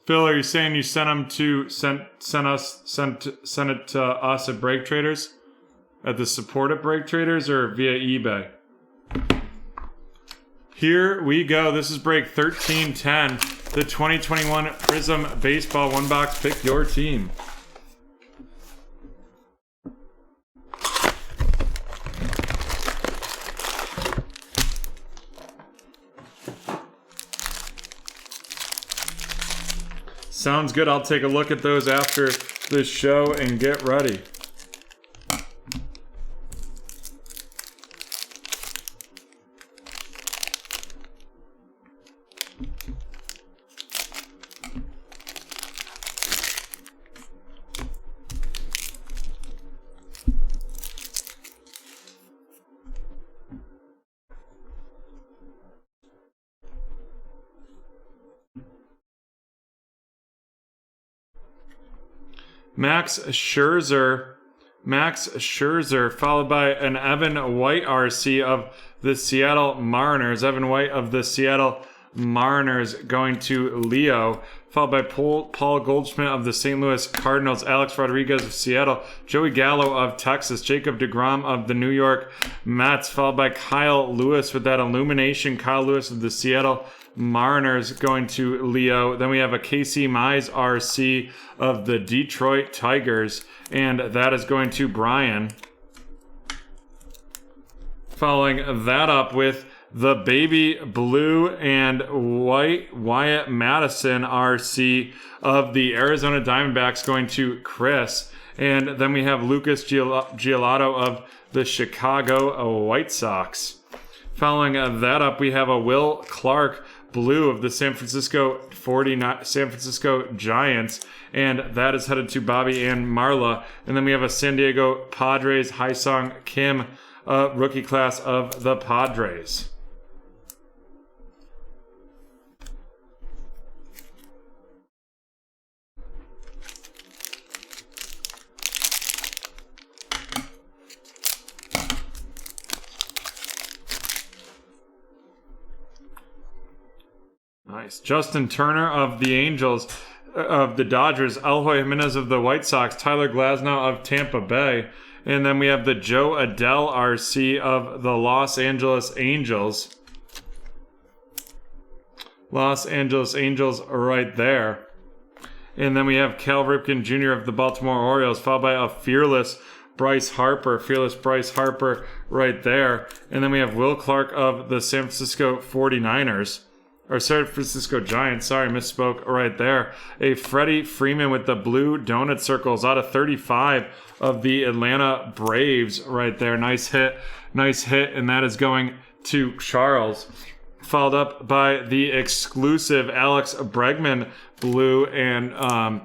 Phil, are you saying you sent them to send it to us at BreakTraders, at the support at BreakTraders, or via eBay? Here we go. This is break 1310, the 2021 Prizm Baseball one box. Pick your team. Sounds good. I'll take a look at those after the show and get ready. Max Scherzer, followed by an Evan White RC of the Seattle Mariners. Evan White of the Seattle Mariners going to Leo, followed by Paul Goldschmidt of the St. Louis Cardinals, Alex Rodriguez of Seattle, Joey Gallo of Texas, Jacob deGrom of the New York Mets, followed by Kyle Lewis with that illumination. Kyle Lewis of the Seattle Mariners going to Leo. Then we have a Casey Mize RC of the Detroit Tigers, and that is going to Brian. Following that up with the baby blue and white Wyatt Madison RC of the Arizona Diamondbacks going to Chris. And then we have Lucas Giolito of the Chicago White Sox. Following that up, we have a Will Clark blue of the San Francisco Giants, and that is headed to Bobby and Marla. And then we have a San Diego Padres Hyesung Kim rookie class of the Padres. Nice. Justin Turner of the Angels, of the Dodgers, Eloy Jimenez of the White Sox, Tyler Glasnow of Tampa Bay, and then we have the Joe Adell RC of the Los Angeles Angels. Los Angeles Angels right there. And then we have Cal Ripken Jr. of the Baltimore Orioles, followed by a fearless Bryce Harper right there. And then we have Will Clark of the San Francisco 49ers. Or San Francisco Giants, misspoke right there. A Freddie Freeman with the blue donut circles out of 35 of the Atlanta Braves right there. Nice hit, and that is going to Charles. Followed up by the exclusive Alex Bregman blue and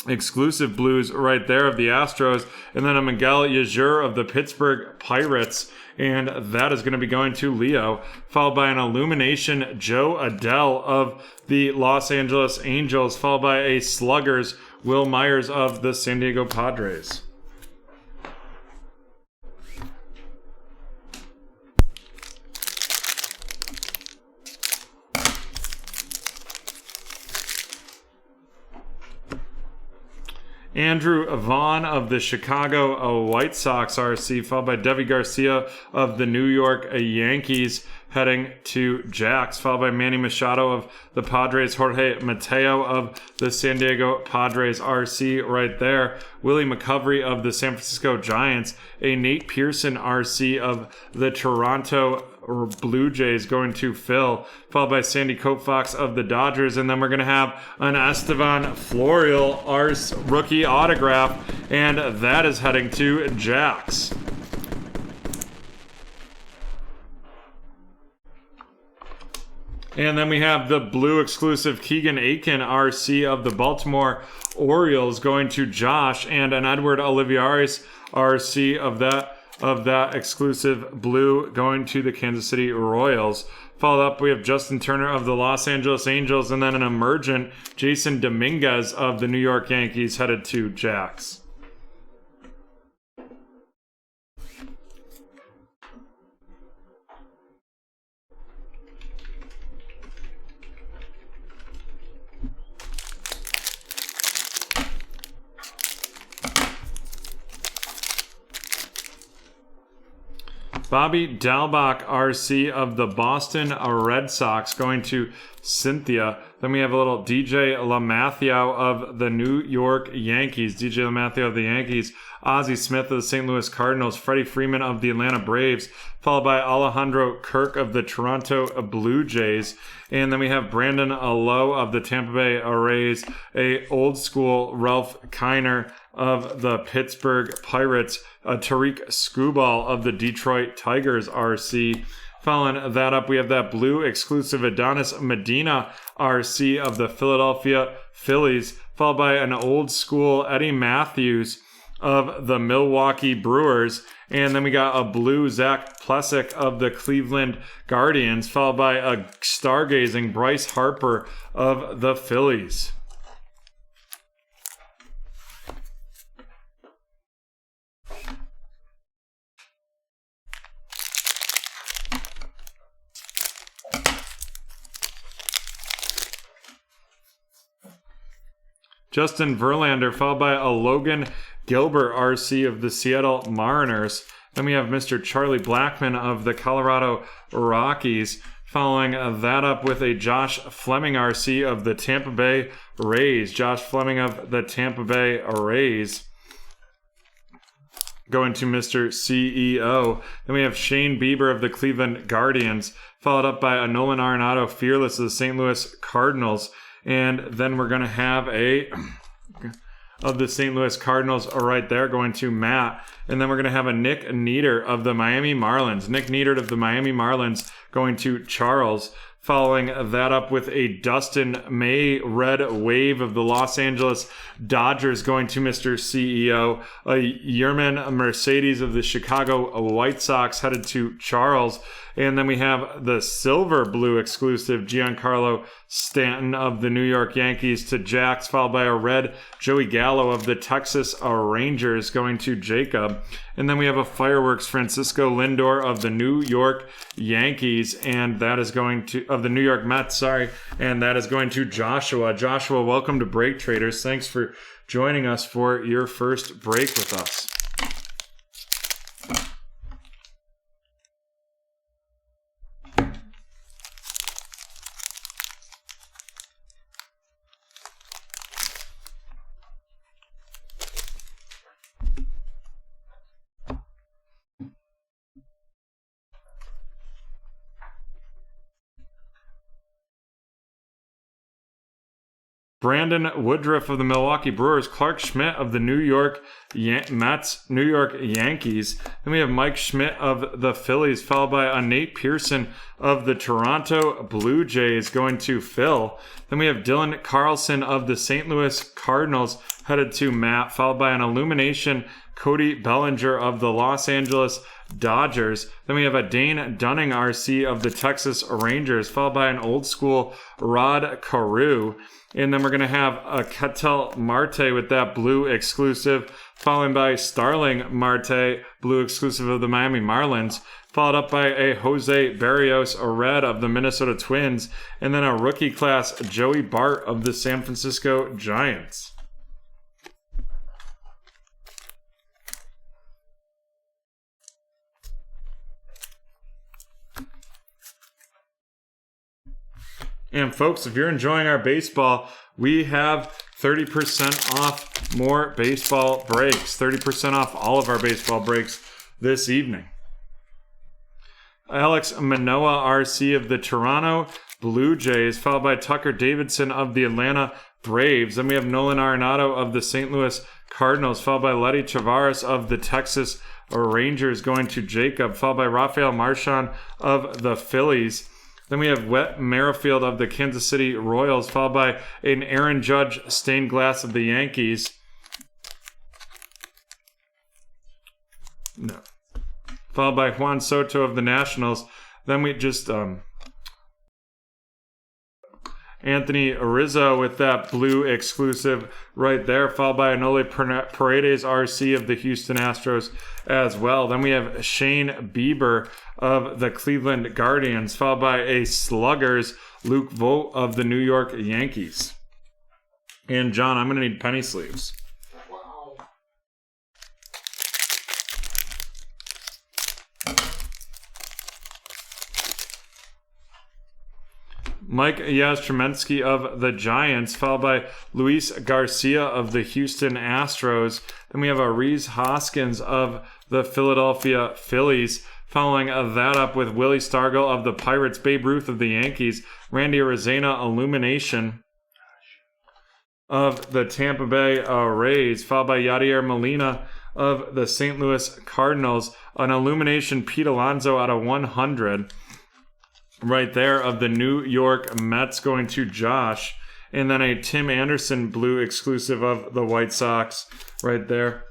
exclusive blues right there of the Astros. And then a Miguel Yajur of the Pittsburgh Pirates. And that is going to be going to Leo, followed by an illumination Joe Adell of the Los Angeles Angels, followed by a Sluggers Will Myers of the San Diego Padres. Andrew Vaughn of the Chicago White Sox RC, followed by Deivi Garcia of the New York Yankees, heading to Jax, followed by Manny Machado of the Padres, Jorge Mateo of the San Diego Padres RC right there, Willie McCovery of the San Francisco Giants, a Nate Pearson RC of the Toronto Blue Jays going to Phil, followed by Sandy Koufax of the Dodgers, and then we're going to have an Estevan Florial Ars rookie autograph, and that is heading to Jax. And then we have the blue exclusive Keegan Aiken RC of the Baltimore Orioles going to Josh, and an Edward Olivares RC of that exclusive blue going to the Kansas City Royals. Followed up, we have Justin Turner of the Los Angeles Angels, and then an emergent Jason Dominguez of the New York Yankees headed to Jax. Bobby Dalbach, RC of the Boston Red Sox, going to Cynthia. Then we have a little DJ LaMathia of the New York Yankees. DJ LaMathia of the Yankees. Ozzie Smith of the St. Louis Cardinals. Freddie Freeman of the Atlanta Braves. Followed by Alejandro Kirk of the Toronto Blue Jays. And then we have Brandon Lowe of the Tampa Bay Rays. A old school Ralph Kiner of the Pittsburgh Pirates. Tariq Skubal of the Detroit Tigers RC. Following that up, we have that blue exclusive Adonis Medina RC of the Philadelphia Phillies, followed by an old school Eddie Matthews of the Milwaukee Brewers. And then we got a blue Zach Plessick of the Cleveland Guardians, followed by a stargazing Bryce Harper of the Phillies. Justin Verlander, followed by a Logan Gilbert RC of the Seattle Mariners. Then we have Mr. Charlie Blackmon of the Colorado Rockies. Following that up with a Josh Fleming RC of the Tampa Bay Rays. Josh Fleming of the Tampa Bay Rays. Going to Mr. CEO. Then we have Shane Bieber of the Cleveland Guardians. Followed up by a Nolan Arenado Fearless of the St. Louis Cardinals. And then we're going to have a of the St. Louis Cardinals right there going to Matt. And then we're going to have a Nick Nieder of the Miami Marlins. Nick Nieder of the Miami Marlins going to Charles. Following that up with a Dustin May Red Wave of the Los Angeles Dodgers going to Mr. CEO. A Yerman Mercedes of the Chicago White Sox headed to Charles. And then we have the silver blue exclusive Giancarlo Stanton of the New York Yankees to Jax, followed by a red Joey Gallo of the Texas Rangers going to Jacob. And then we have a fireworks Francisco Lindor of the New York Yankees, and that is going to of the New York Mets, sorry, and that is going to Joshua. Joshua, welcome to BreakTraders. Thanks for joining us for your first break with us. Brandon Woodruff of the Milwaukee Brewers, Clark Schmidt of the New York Mets, New York Yankees. Then we have Mike Schmidt of the Phillies, followed by a Nate Pearson of the Toronto Blue Jays going to Phil. Then we have Dylan Carlson of the St. Louis Cardinals headed to Matt, followed by an Illumination Cody Bellinger of the Los Angeles Dodgers. Then we have a Dane Dunning RC of the Texas Rangers, followed by an old school Rod Carew. And then we're going to have a Ketel Marte with that blue exclusive, followed by Starling Marte, blue exclusive of the Miami Marlins, followed up by a Jose Barrios, a red of the Minnesota Twins, and then a rookie class Joey Bart of the San Francisco Giants. And folks, if you're enjoying our baseball, we have 30% off more baseball breaks. 30% off all of our baseball breaks this evening. Alex Manoah, RC of the Toronto Blue Jays, followed by Tucker Davidson of the Atlanta Braves. Then we have Nolan Arenado of the St. Louis Cardinals, followed by Letty Tavares of the Texas Rangers going to Jacob, followed by Rafael Marchand of the Phillies. Then we have Wet Merrifield of the Kansas City Royals, followed by an Aaron Judge stained glass of the Yankees. No. Followed by Juan Soto of the Nationals. Then we just Anthony Rizzo with that blue exclusive right there, followed by Anole Paredes RC of the Houston Astros as well. Then we have Shane Bieber of the Cleveland Guardians, followed by a Sluggers Luke Vogt of the New York Yankees. And John, I'm going to need penny sleeves. Mike Yastrzemski of the Giants, followed by Luis Garcia of the Houston Astros. Then we have a Rhys Hoskins of the Philadelphia Phillies. Following that up with Willie Stargell of the Pirates, Babe Ruth of the Yankees, Randy Arozarena Illumination of the Tampa Bay Rays, followed by Yadier Molina of the St. Louis Cardinals, an Illumination Pete Alonso out of 100 right there of the New York Mets going to Josh, and then a Tim Anderson blue exclusive of the White Sox right there.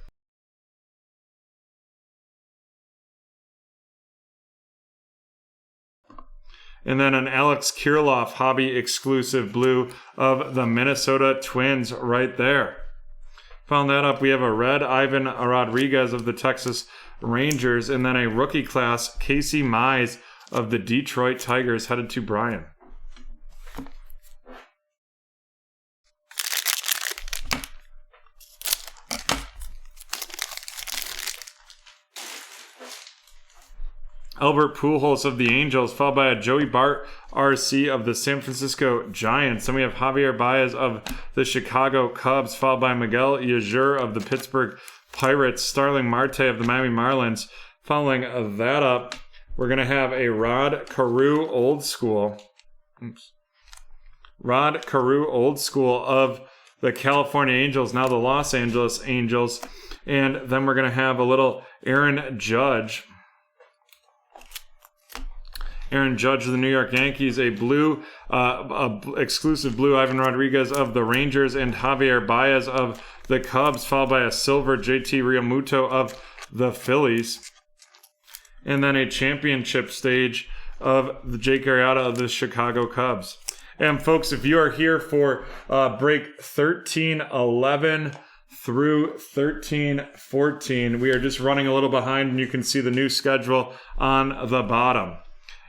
And then an Alex Kirilloff hobby exclusive blue of the Minnesota Twins right there. Found that up. We have a red Ivan Rodriguez of the Texas Rangers, and then a rookie class Casey Mize of the Detroit Tigers headed to Brian. Albert Pujols of the Angels, followed by a Joey Bart RC of the San Francisco Giants. Then we have Javier Baez of the Chicago Cubs, followed by Miguel Yajur of the Pittsburgh Pirates, Starling Marte of the Miami Marlins. Following that up, we're going to have a Rod Carew Old School. Rod Carew Old School of the California Angels, now the Los Angeles Angels. And then we're going to have a little Aaron Judge of the New York Yankees, a blue, exclusive blue Ivan Rodriguez of the Rangers, and Javier Baez of the Cubs, followed by a silver JT Realmuto of the Phillies. And then a championship stage of the Jake Arrieta of the Chicago Cubs. And folks, if you are here for break 1311 through 1314, we are just running a little behind, and you can see the new schedule on the bottom.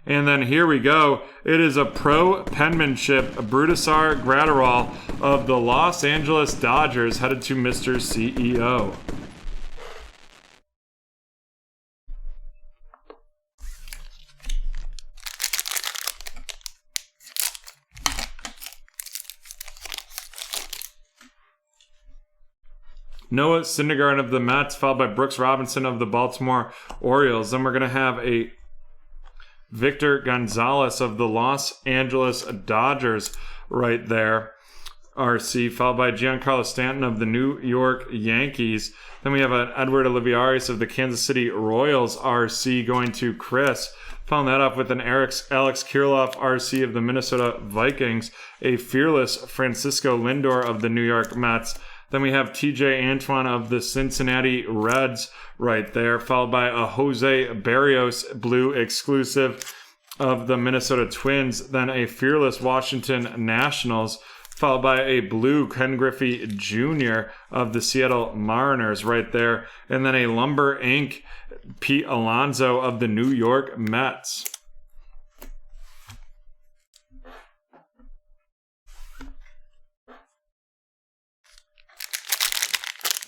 And then here we go. It is a pro penmanship Brutusar Gratterall of the Los Angeles Dodgers headed to Mr. CEO. Noah Syndergaard of the Mets, followed by Brooks Robinson of the Baltimore Orioles. Then we're going to have a Victor Gonzalez of the Los Angeles Dodgers right there, RC, followed by Giancarlo Stanton of the New York Yankees. Then we have an Edward Olivares of the Kansas City Royals, RC, going to Chris. Following that up with an Alex Kirilloff, RC, of the Minnesota Vikings, a fearless Francisco Lindor of the New York Mets. Then we have TJ Antoine of the Cincinnati Reds right there, followed by a Jose Barrios blue exclusive of the Minnesota Twins. Then a fearless Washington Nationals, followed by a blue Ken Griffey Jr. of the Seattle Mariners right there. And then a Lumber Inc. Pete Alonso of the New York Mets.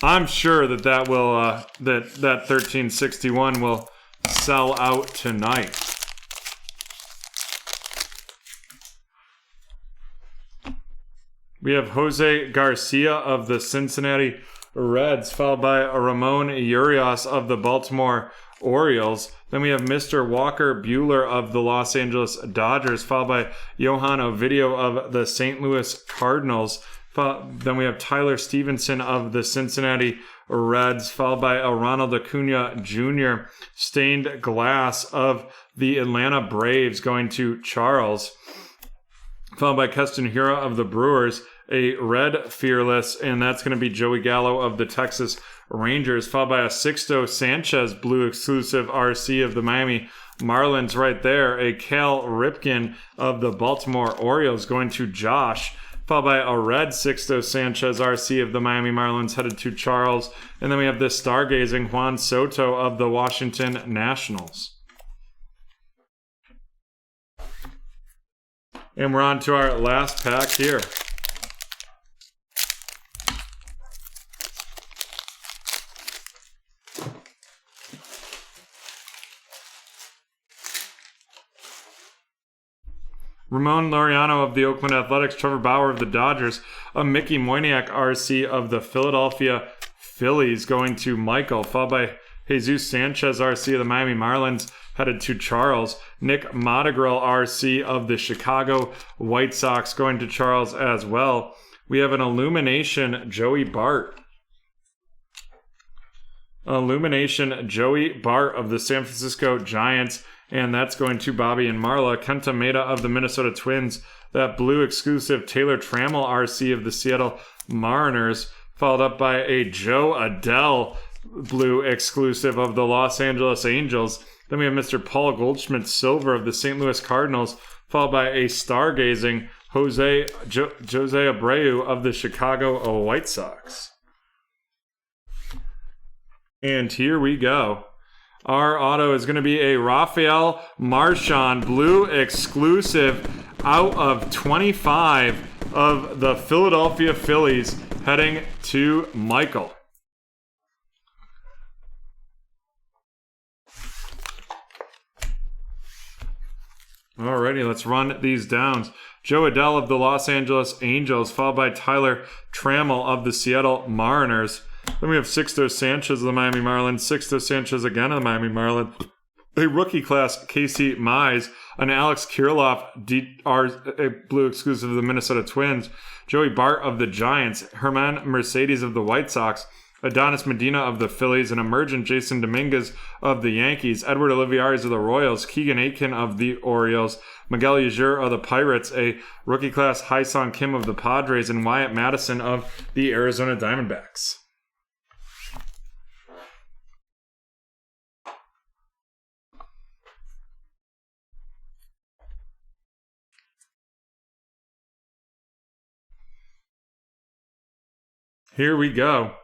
I'm sure that will that 1361 will sell out tonight. We have Jose Garcia of the Cincinnati Reds, followed by Ramon Urias of the Baltimore Orioles. Then we have Mr. Walker Buehler of the Los Angeles Dodgers, followed by Johan Ovidio of the St. Louis Cardinals. Then we have Tyler Stevenson of the Cincinnati Reds, followed by Ronald Acuna Jr. Stained glass of the Atlanta Braves going to Charles, followed by Keston Hiura of the Brewers, a red fearless, and that's going to be Joey Gallo of the Texas Rangers, followed by a Sixto Sanchez blue exclusive RC of the Miami Marlins right there, a Cal Ripken of the Baltimore Orioles going to Josh, followed by a red Sixto Sanchez RC of the Miami Marlins headed to Charles. And then we have this stargazing Juan Soto of the Washington Nationals. And we're on to our last pack here. Ramon Laureano of the Oakland Athletics, Trevor Bauer of the Dodgers, a Mickey Moyniak RC of the Philadelphia Phillies going to Michael, followed by Jesus Sanchez RC of the Miami Marlins, headed to Charles. Nick Montagrill RC of the Chicago White Sox going to Charles as well. We have an Illumination Joey Bart. Illumination Joey Bart of the San Francisco Giants, and that's going to Bobby and Marla. Kenta Maeda of the Minnesota Twins, that blue exclusive Taylor Trammell RC of the Seattle Mariners, followed up by a Joe Adele blue exclusive of the Los Angeles Angels. Then we have Mr. Paul Goldschmidt Silver of the St. Louis Cardinals, followed by a stargazing Jose Abreu of the Chicago White Sox. And here we go. Our auto is going to be a Rafael Marchand blue exclusive out of 25 of the Philadelphia Phillies, heading to Michael. Alrighty, let's run these downs. Joe Adele of the Los Angeles Angels, followed by Tyler Trammell of the Seattle Mariners. Then we have Sixto Sanchez of the Miami Marlins, Sixto Sanchez again of the Miami Marlins, a rookie class Casey Mize, an Alex Kirilloff a blue exclusive of the Minnesota Twins, Joey Bart of the Giants, Herman Mercedes of the White Sox, Adonis Medina of the Phillies, an emergent Jason Dominguez of the Yankees, Edward Olivares of the Royals, Keegan Aitken of the Orioles, Miguel Yajur of the Pirates, a rookie class Hyun Kim of the Padres, and Wyatt Madison of the Arizona Diamondbacks. Here we go.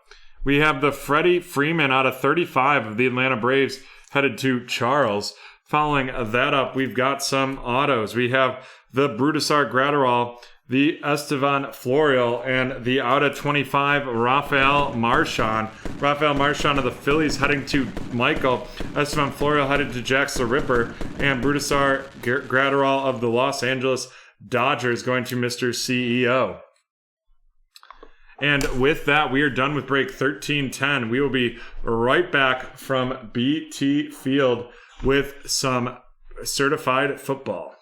We have the Freddie Freeman out of 35 of the Atlanta Braves, headed to Charles. Following that up, we've got some autos. We have the Brudisar Gratterall, the Estevan Florial, and the out of 25 Rafael Marchand. Rafael Marchand of the Phillies heading to Michael. Estevan Florial headed to Jax the Ripper. And Brudisar Gratterall of the Los Angeles Dodgers going to Mr. CEO. And with that, we are done with break 1310. We will be right back from BT Field with some certified football.